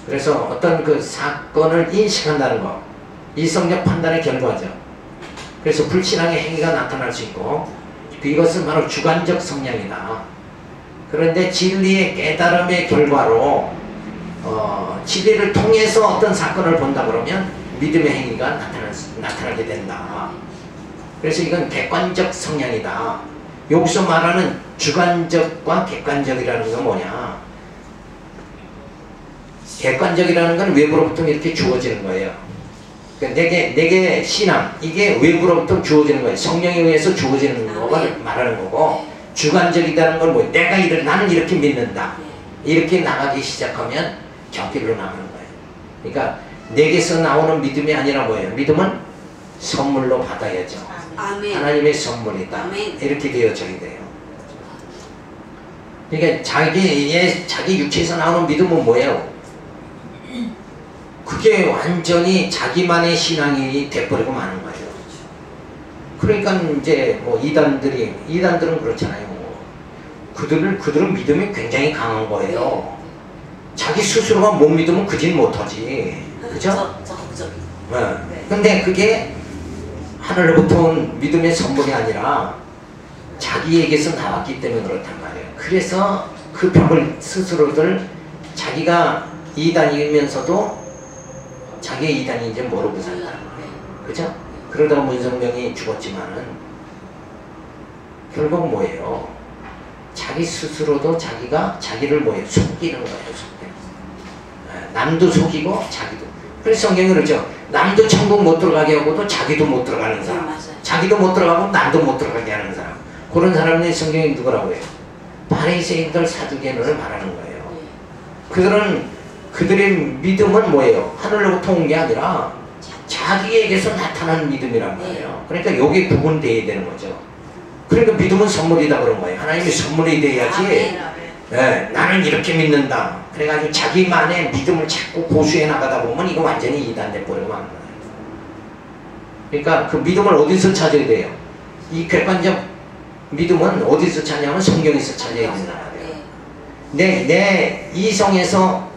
그래서 어떤 그 사건을 인식한다는 거, 이성적 판단의 결과죠. 그래서 불신앙의 행위가 나타날 수 있고 이것은 바로 주관적 성향이다. 그런데 진리의 깨달음의 결과로 진리를 통해서 어떤 사건을 본다 그러면 믿음의 행위가 나타나게 된다. 그래서 이건 객관적 성향이다. 여기서 말하는 주관적과 객관적이라는 건 뭐냐? 객관적이라는 건 외부로부터 이렇게 주어지는 거예요. 그러니까 내게 신앙, 이게 외부로부터 주어지는 거예요. 성령에 의해서 주어지는 걸 말하는 거고, 주관적이라는 건 뭐예요? 나는 이렇게 믿는다. 이렇게 나가기 시작하면 곁길로 나가는 거예요. 그러니까 내게서 나오는 믿음이 아니라 뭐예요? 믿음은 선물로 받아야죠. 아멘. 하나님의 선물이다. 아멘. 이렇게 되어져야 돼요. 그러니까 자기 육체에서 나오는 믿음은 뭐예요? 그게 완전히 자기만의 신앙이 돼버리고 마는 거예요. 그러니까 이제 뭐 이단들은 그렇잖아요. 그들은 믿음이 굉장히 강한 거예요. 자기 스스로가 못 믿으면 그진 못하지. 그죠? 근데 그게 하늘로부터 온 믿음의 선물이 아니라 자기에게서 나왔기 때문에 그렇단 말이에요. 그래서 그 벽을 스스로들 자기가 이단이면서도 자기의 이단인지 모르고 산다는 거예요. 그죠? 그러다가 문성명이 죽었지만은 결국 뭐예요? 자기 스스로도 자기를 뭐예요? 속이는 거예요. 남도 속이고 자기도. 그래서 성경이 그러죠. 남도 천국 못 들어가게 하고도 자기도 못 들어가는 사람. 자기도 못 들어가고 남도 못 들어가게 하는 사람. 그런 사람이 성경이 누구라고 해요? 바리새인들, 사두개인을 말하는 거예요. 그들의 믿음은 뭐예요? 하늘로부터 온 게 아니라 자기에게서 나타나는 믿음이란 말이에요. 그러니까 여기 구분되어야 되는 거죠. 그러니까 믿음은 선물이다 그런 거예요. 하나님이 선물이 돼야지. 나는 이렇게 믿는다. 그래가지고 자기만의 믿음을 자꾸 고수해 나가다 보면 이거 완전히 이단돼 버리고 마는 거예요. 그러니까 그 믿음을 어디서 찾아야 돼요? 이 객관적 믿음은 어디서 찾냐면 성경에서 찾아야 된다 말이에요. 내 이성에서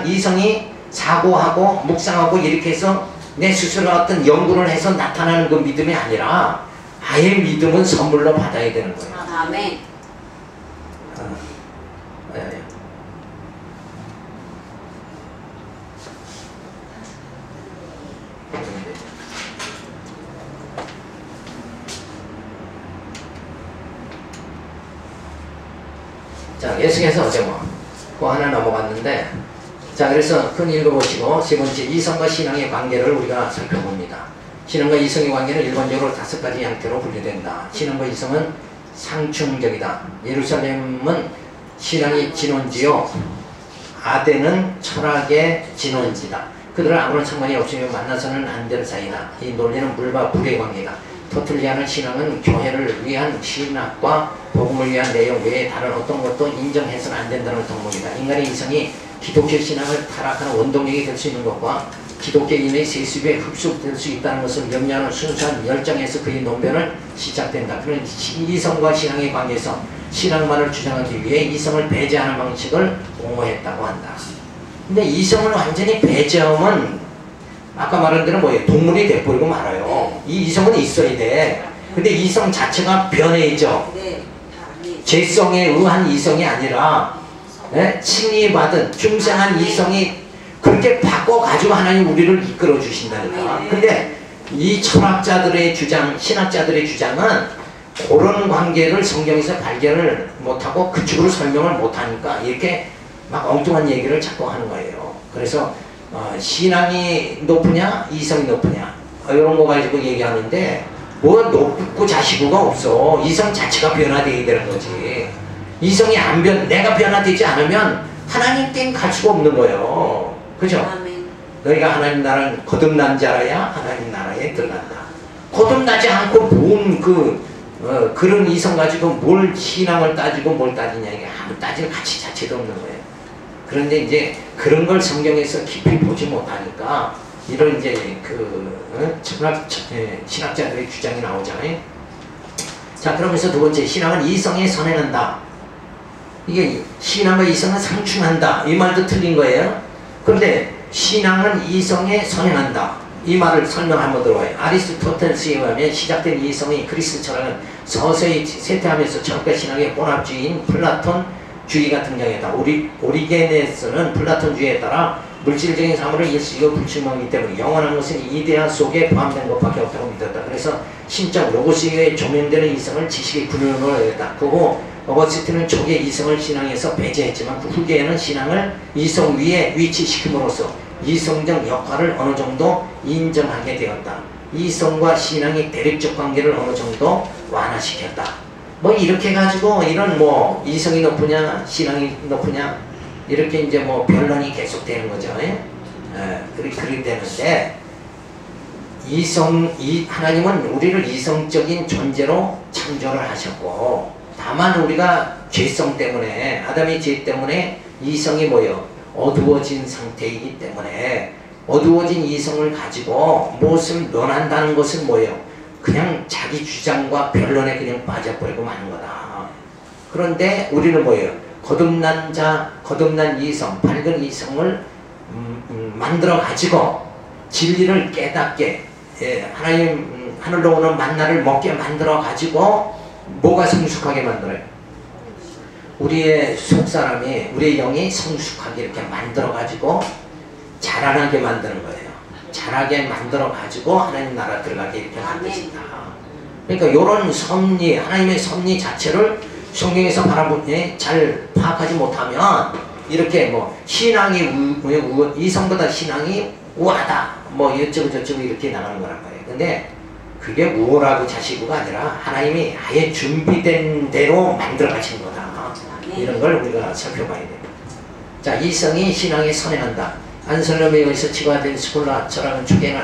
이성이 사고하고 묵상하고 이렇게 해서 내 스스로 어떤 연구를 해서 나타나는 그 믿음이 아니라 아예 믿음은 선물로 받아야 되는 거예요. 아멘. 자, 계속해서 어제 그거 하나 넘어갔는데, 자, 그래서 큰 읽어보시고, 세 번째, 이성과 신앙의 관계를 우리가 살펴봅니다. 신앙과 이성의 관계는 일반적으로 5가지 형태로 분류된다. 신앙과 이성은 상충적이다. 예루살렘은 신앙의 진원지요, 아덴은 철학의 진원지다. 그들은 아무런 상관이 없으며 만나서는 안 될 사이다. 이 논리는 물과 불의 관계다. 터틀리아는 신앙은 교회를 위한 신학과 복음을 위한 내용 외에 다른 어떤 것도 인정해서는 안 된다는 덕목이다. 인간의 이성이 기독교 신앙을 타락하는 원동력이 될 수 있는 것과 기독교인의 세습에 흡수될 수 있다는 것을 염려하는 순수한 열정에서 그의 논변을 시작된다. 그런 이성과 신앙의 관계에서 신앙만을 주장하기 위해 이성을 배제하는 방식을 옹호했다고 한다. 근데 이성을 완전히 배제하면 아까 말한 대로 뭐예요? 동물이 돼버리고 말아요. 이 이성은 있어야 돼. 근데 이성 자체가 변해있죠. 죄성에 의한 이성이 아니라 칭의받은 중생한 이성이 그렇게 바꿔가지고 하나님 우리를 이끌어 주신다니까. 근데 이 철학자들의 주장, 신학자들의 주장은 그런 관계를 성경에서 발견을 못하고 그쪽으로 설명을 못하니까 이렇게 막 엉뚱한 얘기를 자꾸 하는 거예요. 그래서 신앙이 높으냐 이성이 높으냐 이런 거 가지고 얘기하는데 뭐 높고 자시고가 없어. 이성 자체가 변화되어야 되는 거지. 이성이 안 내가 변화되지 않으면 하나님께 갈 수가 없는 거예요. 그죠? 아멘. 너희가 하나님 나라는 거듭난 자라야 하나님 나라에 들어간다. 거듭나지 않고 뭔 그런 이성 가지고 뭘 신앙을 따지고 뭘 따지냐, 이게 아무 따질 가치 자체도 없는 거예요. 그런데 이제 그런 걸 성경에서 깊이 보지 못하니까 이런 이제 신학자들의 주장이 나오잖아요. 자, 그러면서 두 번째, 신앙은 이성에 선행한다. 이게 신앙과 이성은 상충한다. 이 말도 틀린 거예요. 그런데 신앙은 이성에 선행한다. 이 말을 설명 한번 들어봐요. 아리스토텔스에 의하면 시작된 이성의 그리스 철학은 서서히 쇠퇴하면서 철학과 신학의 혼합주의인 플라톤주의가 등장했다. 오리게네스는 플라톤주의에 따라 물질적인 사물을 일시적으로 불충하기 때문에 영원한 것은 이데아 속에 포함된 것밖에 없다고 믿었다. 그래서 신적 로고스에 조명되는 이성을 지식의 근원으로 여겼다. 그리고 어거스틴은 초기에 이성을 신앙에서 배제했지만 그 후기에는 신앙을 이성 위에 위치시킴으로써 이성적 역할을 어느 정도 인정하게 되었다. 이성과 신앙의 대립적 관계를 어느 정도 완화시켰다. 뭐 이렇게 해가지고 이런 뭐 이성이 높으냐 신앙이 높으냐 이렇게 이제 뭐 변론이 계속되는 거죠. 그렇게 되는데 하나님은 우리를 이성적인 존재로 창조를 하셨고, 다만 우리가 죄성 때문에, 아담의 죄 때문에 이성이 뭐예요? 어두워진 상태이기 때문에 어두워진 이성을 가지고 무엇을 논한다는 것은 뭐예요? 그냥 자기 주장과 변론에 그냥 빠져버리고 마는 거다. 그런데 우리는 뭐예요? 거듭난 이성, 밝은 이성을 만들어 가지고 진리를 깨닫게, 하나님 하늘로 오는 만나를 먹게 만들어 가지고 뭐가 성숙하게 만들어요? 우리의 속사람이, 우리의 영이 성숙하게 이렇게 만들어 가지고 자라나게 만드는 거예요. 자라게 만들어 가지고 하나님 나라 들어가게 이렇게 만드신다. 그러니까 이런 섭리, 하나님의 섭리 자체를 성경에서 잘 파악하지 못하면 이렇게 뭐 신앙이 이성보다 신앙이 우하다 뭐 이쪽으로 저쪽으로 이렇게 나가는 거란 말이에요. 근데 그게 우월하고 자시고가 아니라 하나님이 아예 준비된 대로 만들어 가신 거다. 이런 걸 우리가 살펴봐야 돼요. 자, 이성이 신앙에 선행한다. 안설렘에 의해서 치과된 스콜라 철학은 초기에는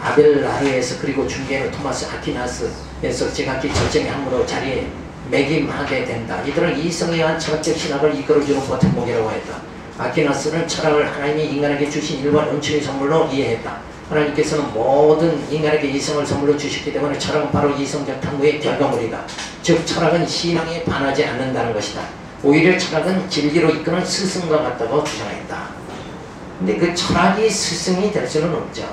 아벨라르에서 그리고 중기에는 토마스 아퀴나스에서 제각기 절정의 학문으로 자리에 매김하게 된다. 이들은 이성에 의한 철학적 신학을 이끌어주는 보탬목이라고 했다. 아퀴나스는 철학을 하나님이 인간에게 주신 일반 은총의 선물로 이해했다. 하나님께서는 모든 인간에게 이성을 선물로 주셨기 때문에 철학은 바로 이성적 탐구의 결과물이다. 즉 철학은 신앙에 반하지 않는다는 것이다. 오히려 철학은 진리로 이끄는 스승과 같다고 주장했다. 근데 그 철학이 스승이 될 수는 없죠.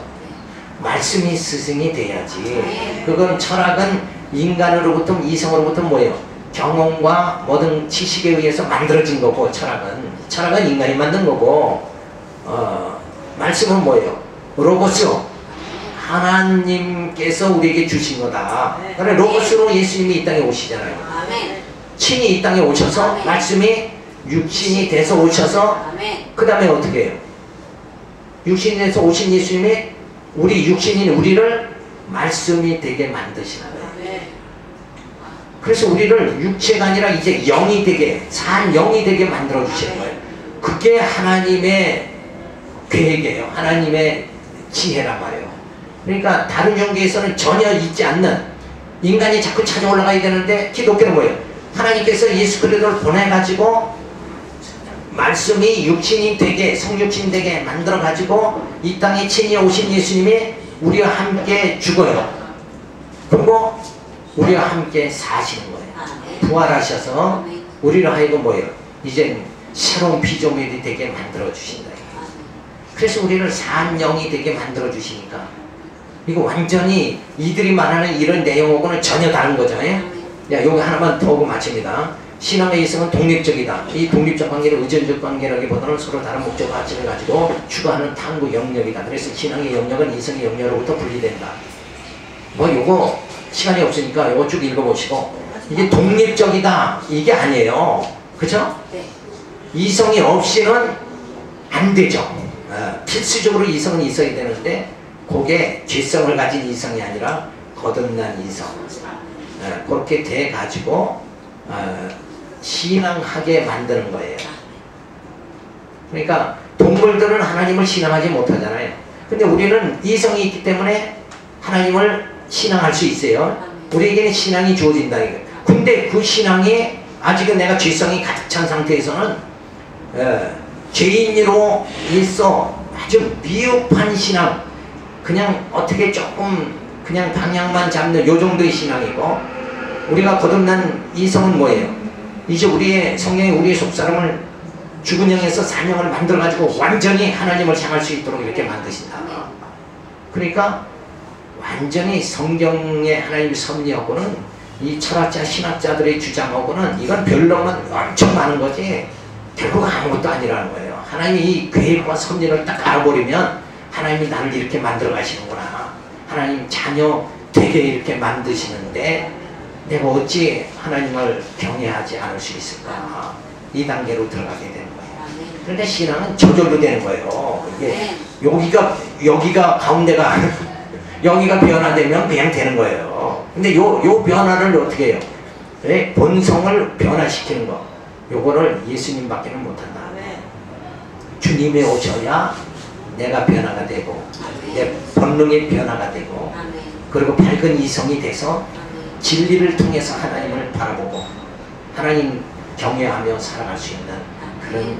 말씀이 스승이 돼야지. 그건 철학은 인간으로부터 이성으로부터 뭐예요? 경험과 모든 지식에 의해서 만들어진 거고, 철학은 인간이 만든 거고, 말씀은 뭐예요? 로고스, 하나님께서 우리에게 주신 거다. 그래, 로고스로 예수님이 이 땅에 오시잖아요. 친히 이 땅에 오셔서 말씀이 육신이 돼서 오셔서 그 다음에 어떻게 해요? 육신이 돼서 오신 예수님이 우리 육신인 우리를 말씀이 되게 만드시는 거예요. 그래서 우리를 육체가 아니라 이제 영이 되게, 산 영이 되게 만들어 주시는 거예요. 그게 하나님의 계획이에요. 하나님의 지혜란 말이에요. 그러니까 다른 종교에서는 전혀 있지 않는, 인간이 자꾸 찾아 올라가야 되는데 기독교는 뭐예요? 하나님께서 예수 그리스도를 보내가지고 말씀이 육신이 되게, 성육신 되게 만들어가지고 이 땅에 친히 오신 예수님이 우리와 함께 죽어요. 그리고 우리와 함께 사시는 거예요. 부활하셔서 우리를 하여금 뭐예요? 이제 새로운 피조물이 되게 만들어 주신다. 그래서 우리를 산 영이 되게 만들어 주시니까 이거 완전히 이들이 말하는 이런 내용하고는 전혀 다른 거죠. 예? 야, 여기 하나만 더 하고 마칩니다. 신앙의 이성은 독립적이다. 이 독립적 관계는 의존적 관계라기보다는 서로 다른 목적 가치를 가지고 추구하는 탐구 영역이다. 그래서 신앙의 영역은 이성의 영역으로부터 분리된다. 뭐 요거 시간이 없으니까 요거 쭉 읽어보시고, 이게 독립적이다 이게 아니에요. 그죠? 네. 이성이 없이는 안 되죠. 필수적으로 이성은 있어야 되는데 그게 죄성을 가진 이성이 아니라 거듭난 이성. 그렇게 돼 가지고 신앙하게 만드는 거예요. 그러니까 동물들은 하나님을 신앙하지 못하잖아요. 근데 우리는 이성이 있기 때문에 하나님을 신앙할 수 있어요. 우리에게는 신앙이 주어진다. 근데 그 신앙이 아직은 내가 죄성이 가득 찬 상태에서는 죄인으로 있어 아주 미흡한 신앙, 그냥 어떻게 조금 그냥 방향만 잡는 요 정도의 신앙이고, 우리가 거듭난 이성은 뭐예요? 이제 우리의 성령이 우리의 속사람을 죽은 영에서 산영을 만들어 가지고 완전히 하나님을 향할 수 있도록 이렇게 만드신다. 그러니까 완전히 성경의 하나님의 섭리하고는 이 철학자 신학자들의 주장하고는 이건 별로만 엄청 많은 거지 결국 아무것도 아니라는 거예요. 하나님이 이 계획과 섭리를 딱 알아버리면 하나님이 나를 이렇게 만들어 가시는구나, 하나님 자녀 되게 이렇게 만드시는데 내가 어찌 하나님을 경외하지 않을 수 있을까, 이 단계로 들어가게 되는 거예요. 그런데 신앙은 저절로 되는 거예요. 이게 여기가 가운데가 여기가 변화되면 그냥 되는 거예요. 근데 요 변화를 어떻게 해요? 네? 본성을 변화시키는 거, 요거를 예수님밖에는 못한다. 주님이 오셔야 내가 변화가 되고 내 본능이 변화가 되고 그리고 밝은 이성이 돼서 진리를 통해서 하나님을 바라보고 하나님 경외하며 살아갈 수 있는 그런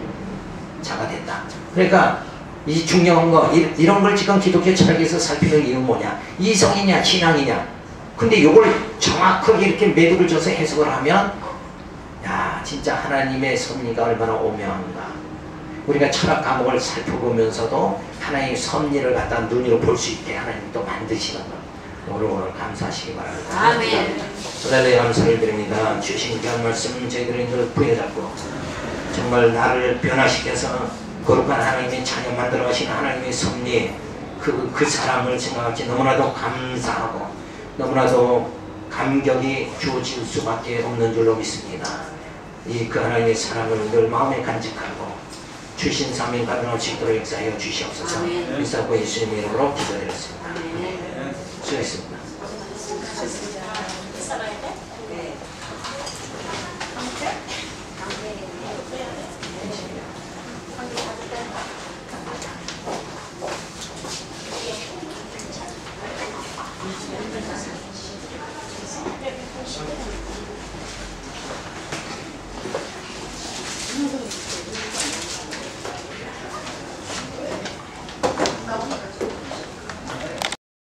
자가 된다. 그러니까 이 중요한 거, 이런 걸 지금 기독교 철학에서 살피는 이유는 뭐냐? 이성이냐 신앙이냐. 근데 이걸 정확하게 이렇게 매듭을 줘서 해석을 하면 야, 진짜 하나님의 섭리가 얼마나 오묘한가. 우리가 철학 과목을 살펴보면서도 하나님의 섭리를 갖다 눈으로 볼 수 있게 하나님 또 만드시는 것, 오늘 감사하시기 바랍니다. 아멘. 할렐루야, 감사를 드립니다. 주신 귀한 말씀 저희들이 부여잡고 정말 나를 변화시켜서 거룩한 하나님의 자녀 만들어 가신 하나님의 섭리, 그 사랑을 생각하기 너무나도 감사하고 너무나도 감격이 주어질 수밖에 없는 줄로 믿습니다. 그 하나님의 사랑을 늘 마음에 간직하고 주신 사명 감당할 수 있도록 역사하여 주시옵소서. 믿사고 예수님의 이름으로 기도드렸습니다. 수고했습니다.